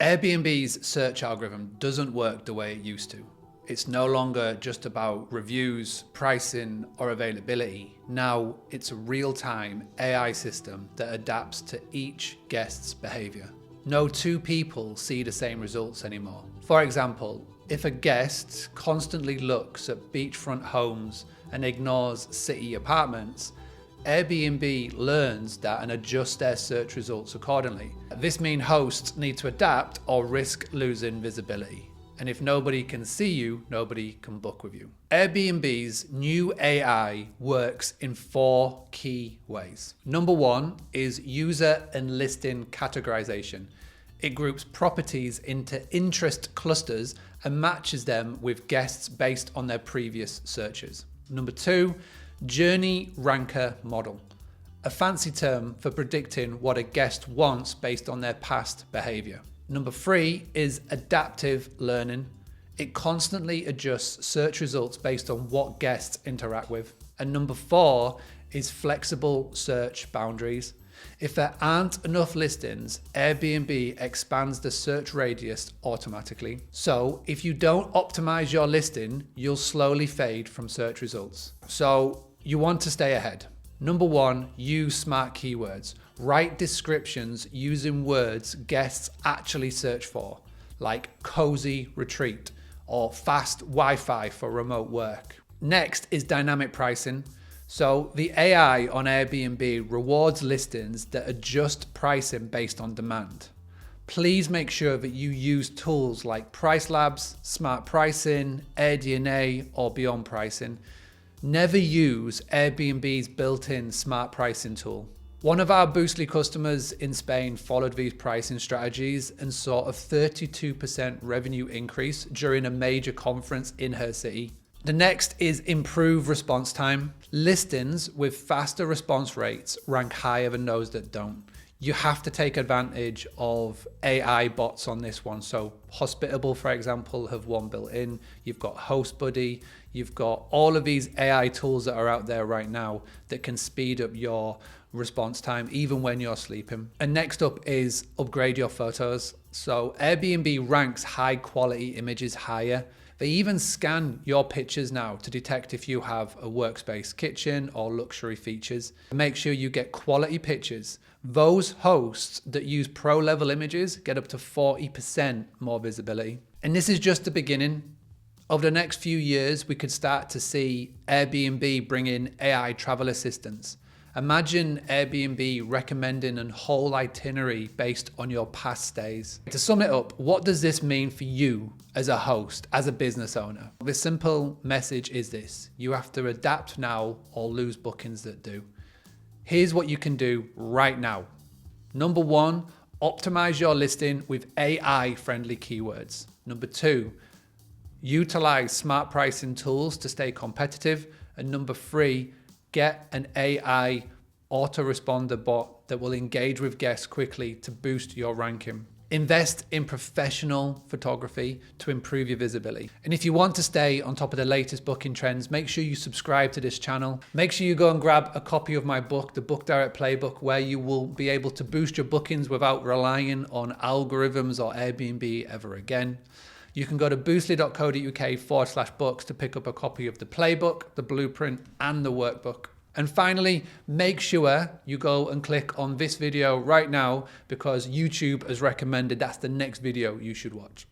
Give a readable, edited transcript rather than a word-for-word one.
Airbnb's search algorithm doesn't work the way it used to. It's no longer just about reviews, pricing, or availability. Now it's a real-time AI system that adapts to each guest's behavior. No two people see the same results anymore. For example, if a guest constantly looks at beachfront homes and ignores city apartments, Airbnb learns that and adjusts their search results accordingly. This means hosts need to adapt or risk losing visibility. And if nobody can see you, nobody can book with you. Airbnb's new AI works in 4 key ways. Number 1 is user and listing categorization. It groups properties into interest clusters and matches them with guests based on their previous searches. Number 2, journey ranker model, a fancy term for predicting what a guest wants based on their past behavior. Number 3 is adaptive learning. It constantly adjusts search results based on what guests interact with. And number 4 is flexible search boundaries. If there aren't enough listings, Airbnb expands the search radius automatically. So if you don't optimize your listing, you'll slowly fade from search results. So you want to stay ahead. Number 1, use smart keywords. Write descriptions using words guests actually search for, like cozy retreat or fast Wi-Fi for remote work. Next is dynamic pricing. So the AI on Airbnb rewards listings that adjust pricing based on demand. Please make sure that you use tools like Price Labs, Smart Pricing, AirDNA, or Beyond Pricing. Never use Airbnb's built-in smart pricing tool. One of our Boostly customers in Spain followed these pricing strategies and saw a 32% revenue increase during a major conference in her city. The next is improve response time. Listings with faster response rates rank higher than those that don't. You have to take advantage of AI bots on this one. So Hospitable, for example, have one built in. You've got HostBuddy. You've got all of these AI tools that are out there right now that can speed up your response time even when you're sleeping. And next up is upgrade your photos. So Airbnb ranks high quality images higher. They even scan your pictures now to detect if you have a workspace kitchen or luxury features. Make sure you get quality pictures. Those hosts that use pro level images get up to 40% more visibility. And this is just the beginning. Over the next few years, we could start to see Airbnb bring in AI travel assistants. Imagine Airbnb recommending a whole itinerary based on your past stays. To sum it up, what does this mean for you as a host, as a business owner? The simple message is this: you have to adapt now or lose bookings that do. Here's what you can do right now. Number 1, optimize your listing with AI-friendly keywords. Number 2, utilize smart pricing tools to stay competitive. And number 3, get an AI autoresponder bot that will engage with guests quickly to boost your ranking. Invest in professional photography to improve your visibility. And if you want to stay on top of the latest booking trends, make sure you subscribe to this channel. Make sure you go and grab a copy of my book, The Book Direct Playbook, where you will be able to boost your bookings without relying on algorithms or Airbnb ever again. You can go to boostly.co.uk/books to pick up a copy of the playbook, the blueprint, and the workbook. And finally, make sure you go and click on this video right now because YouTube has recommended that's the next video you should watch.